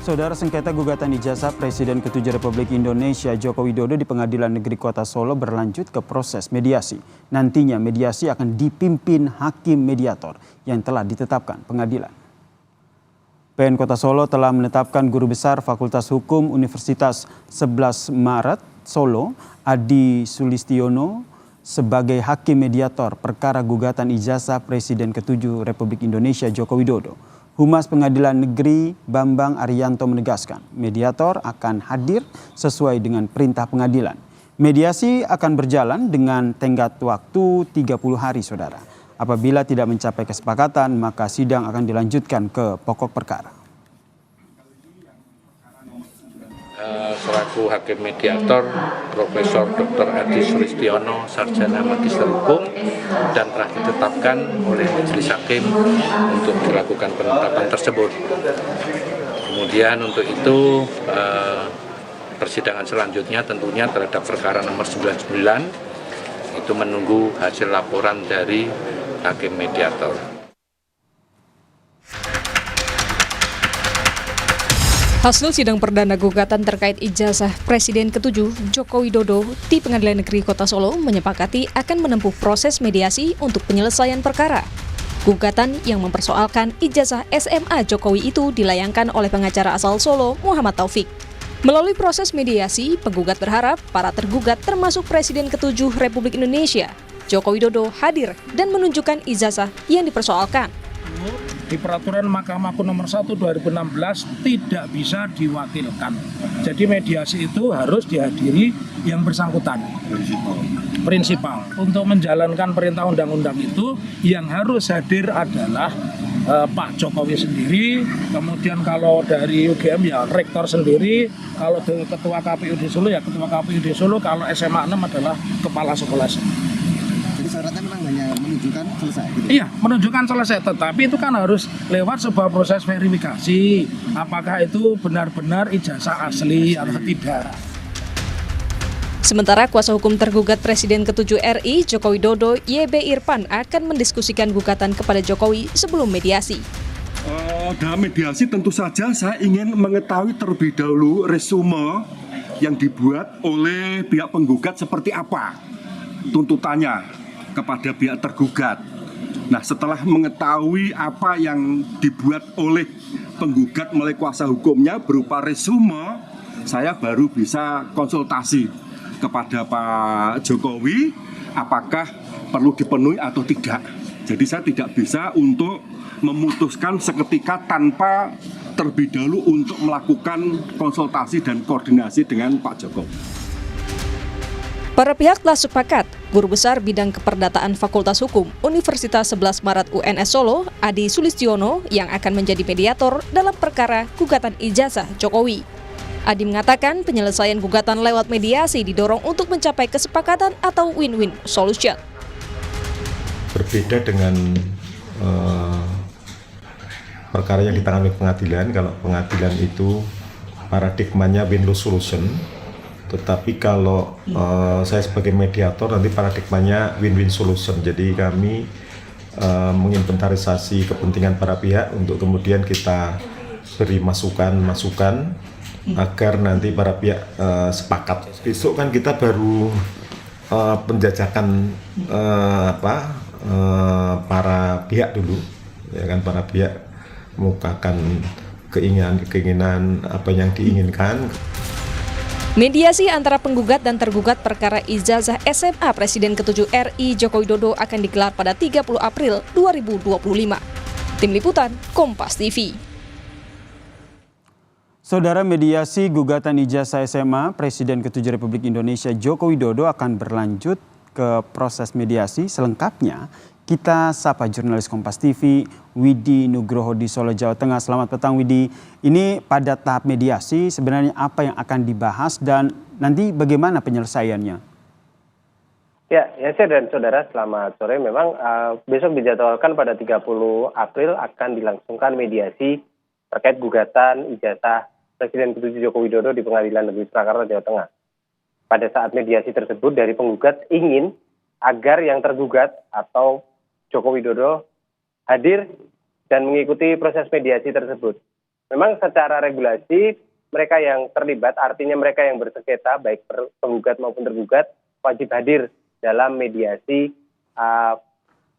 Saudara, sengketa gugatan ijazah Presiden ke-7 Republik Indonesia Joko Widodo di Pengadilan Negeri Kota Solo berlanjut ke proses mediasi. Nantinya mediasi akan dipimpin hakim mediator yang telah ditetapkan pengadilan. PN Kota Solo telah menetapkan Guru Besar Fakultas Hukum Universitas 11 Maret Solo, Adi Sulistiono, sebagai hakim mediator perkara gugatan ijazah Presiden ke-7 Republik Indonesia Joko Widodo. Humas Pengadilan Negeri Bambang Arianto menegaskan, mediator akan hadir sesuai dengan perintah pengadilan. Mediasi akan berjalan dengan tenggat waktu 30 hari, saudara. Apabila tidak mencapai kesepakatan, maka sidang akan dilanjutkan ke pokok perkara. Selaku hakim mediator Profesor Dr. Adi Sulistiono, sarjana magister hukum, dan telah ditetapkan oleh majelis hakim untuk dilakukan penetapan tersebut. Kemudian untuk itu persidangan selanjutnya tentunya terhadap perkara nomor 99 itu menunggu hasil laporan dari hakim mediator. Hasil sidang perdana gugatan terkait ijazah Presiden ke-7 Joko Widodo di Pengadilan Negeri Kota Solo menyepakati akan menempuh proses mediasi untuk penyelesaian perkara. Gugatan yang mempersoalkan ijazah SMA Jokowi itu dilayangkan oleh pengacara asal Solo, Muhammad Taufik. Melalui proses mediasi, penggugat berharap para tergugat termasuk Presiden ke-7 Republik Indonesia, Joko Widodo, hadir dan menunjukkan ijazah yang dipersoalkan. Di peraturan Mahkamah Agung nomor 1 2016 tidak bisa diwakilkan. Jadi mediasi itu harus dihadiri yang bersangkutan. Prinsipal. Untuk menjalankan perintah undang-undang itu yang harus hadir adalah Pak Jokowi sendiri, kemudian kalau dari UGM ya rektor sendiri, kalau ketua KPUD Solo ya ketua KPUD Solo, kalau SMA 6 adalah kepala sekolah. Syaratnya memang hanya menunjukkan selesai gitu? Iya, menunjukkan selesai, tetapi itu kan harus lewat sebuah proses verifikasi apakah itu benar-benar ijazah asli atau tidak. Sementara kuasa hukum tergugat Presiden ke-7 RI Joko Widodo, YB Irfan, akan mendiskusikan gugatan kepada Jokowi sebelum mediasi. Dalam mediasi tentu saja saya ingin mengetahui terlebih dahulu resume yang dibuat oleh pihak penggugat seperti apa tuntutannya kepada pihak tergugat. Nah, setelah mengetahui apa yang dibuat oleh penggugat melalui kuasa hukumnya berupa resume, saya baru bisa konsultasi kepada Pak Jokowi apakah perlu dipenuhi atau tidak. Jadi saya tidak bisa untuk memutuskan seketika tanpa terlebih dahulu untuk melakukan konsultasi dan koordinasi dengan Pak Jokowi. Para pihak telah sepakat, Guru Besar Bidang Keperdataan Fakultas Hukum Universitas 11 Maret UNS Solo, Adi Sulistiono, yang akan menjadi mediator dalam perkara gugatan ijazah Jokowi. Adi mengatakan penyelesaian gugatan lewat mediasi didorong untuk mencapai kesepakatan atau win-win solution. Berbeda dengan perkara yang ditangani pengadilan, kalau pengadilan itu paradigmanya win-lose solution. Tetapi kalau saya sebagai mediator nanti paradigmanya win-win solution. Jadi kami menginventarisasi kepentingan para pihak untuk kemudian kita beri masukan agar nanti para pihak sepakat. Besok kan kita baru penjajakan para pihak dulu, ya kan, para pihak mengukakan keinginan apa yang diinginkan. Mediasi antara penggugat dan tergugat perkara ijazah SMA Presiden ke-7 RI Joko Widodo akan digelar pada 30 April 2025. Tim Liputan, Kompas TV. Saudara, mediasi gugatan ijazah SMA Presiden ke-7 Republik Indonesia Joko Widodo akan berlanjut ke proses mediasi. Selengkapnya kita sapa jurnalis Kompas TV Widi Nugroho di Solo, Jawa Tengah. Selamat petang, Widi. Ini pada tahap mediasi sebenarnya apa yang akan dibahas dan nanti bagaimana penyelesaiannya? Ya, dan saudara, selamat sore. Memang besok dijadwalkan pada 30 April akan dilangsungkan mediasi terkait gugatan ijazah Presiden ke-7 Joko Widodo di Pengadilan Negeri Surakarta, Jawa Tengah. Pada saat mediasi tersebut dari penggugat ingin agar yang tergugat atau Joko Widodo hadir dan mengikuti proses mediasi tersebut. memang secara regulasi mereka yang terlibat, artinya mereka yang bersengketa, baik penggugat maupun tergugat, wajib hadir dalam mediasi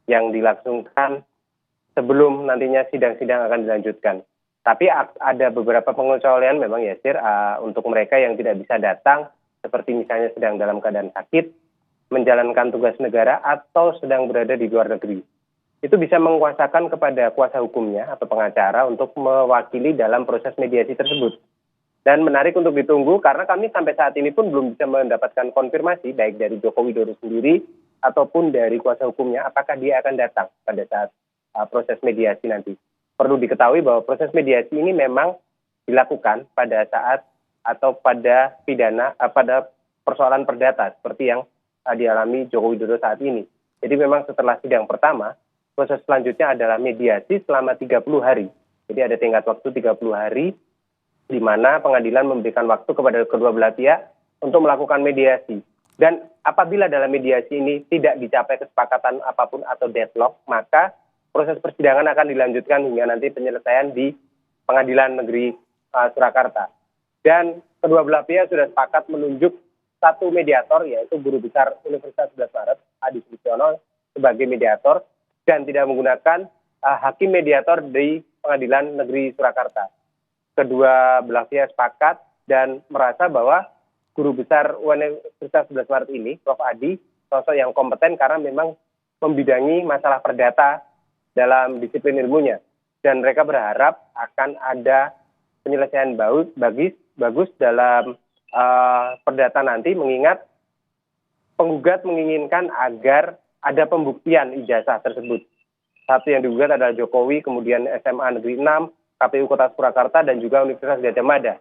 yang dilangsungkan sebelum nantinya sidang-sidang akan dilanjutkan. Tapi ada beberapa pengecualian memang Yasir untuk mereka yang tidak bisa datang, seperti misalnya sedang dalam keadaan sakit, menjalankan tugas negara, atau sedang berada di luar negeri. Itu bisa menguasakan kepada kuasa hukumnya atau pengacara untuk mewakili dalam proses mediasi tersebut. Dan menarik untuk ditunggu karena kami sampai saat ini pun belum bisa mendapatkan konfirmasi baik dari Joko Widodo sendiri ataupun dari kuasa hukumnya apakah dia akan datang pada saat proses mediasi nanti. Perlu diketahui bahwa proses mediasi ini memang dilakukan pada saat atau pada pada persoalan perdata seperti yang dialami Joko Widodo saat ini. Jadi memang setelah sidang pertama, proses selanjutnya adalah mediasi selama 30 hari. Jadi ada tenggat waktu 30 hari di mana pengadilan memberikan waktu kepada kedua belah pihak untuk melakukan mediasi. Dan apabila dalam mediasi ini tidak dicapai kesepakatan apapun atau deadlock, maka proses persidangan akan dilanjutkan hingga nanti penyelesaian di Pengadilan Negeri Surakarta. Dan kedua belah pihak sudah sepakat menunjuk satu mediator, yaitu Guru Besar Universitas 11 Maret, Adi Sulistiono, sebagai mediator, dan tidak menggunakan hakim mediator di Pengadilan Negeri Surakarta. Kedua belah pihak sepakat dan merasa bahwa Guru Besar Universitas 11 Maret ini, Prof. Adi, sosok yang kompeten karena memang membidangi masalah perdata dalam disiplin ilmunya. Dan mereka berharap akan ada penyelesaian bagus dalam perdata nanti, mengingat penggugat menginginkan agar ada pembuktian ijazah tersebut. Satu yang digugat adalah Jokowi, kemudian SMA Negeri 6, KPU Kota Surakarta, dan juga Universitas Gadjah Mada.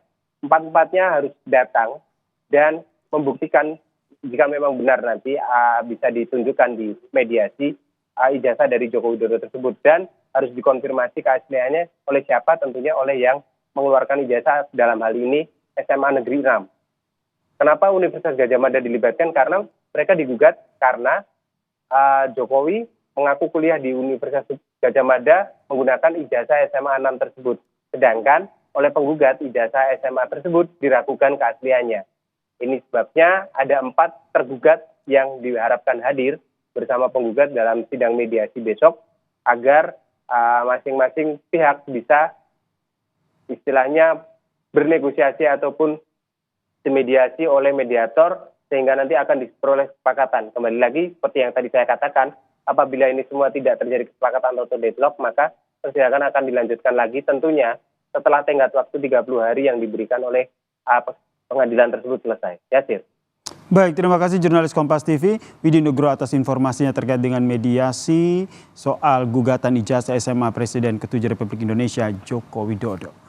Empat-empatnya harus datang dan membuktikan jika memang benar nanti bisa ditunjukkan di mediasi ijazah dari Joko Widodo tersebut, dan harus dikonfirmasi keasliannya oleh siapa, tentunya oleh yang mengeluarkan ijazah, dalam hal ini SMA Negeri 6. Kenapa Universitas Gadjah Mada dilibatkan? Karena mereka digugat karena Jokowi mengaku kuliah di Universitas Gadjah Mada menggunakan ijazah SMA 6 tersebut. Sedangkan oleh penggugat ijazah SMA tersebut diragukan keasliannya. Ini sebabnya ada 4 tergugat yang diharapkan hadir bersama penggugat dalam sidang mediasi besok agar masing-masing pihak bisa istilahnya bernegosiasi ataupun dimediasi oleh mediator sehingga nanti akan diperoleh kesepakatan. Kembali lagi seperti yang tadi saya katakan, apabila ini semua tidak terjadi kesepakatan atau deadlock, maka persidangan akan dilanjutkan lagi tentunya setelah tenggat waktu 30 hari yang diberikan oleh pengadilan tersebut selesai. Yasir. Baik, terima kasih jurnalis Kompas TV Widi Nugroho atas informasinya terkait dengan mediasi soal gugatan ijazah SMA Presiden ke-7 Republik Indonesia Joko Widodo.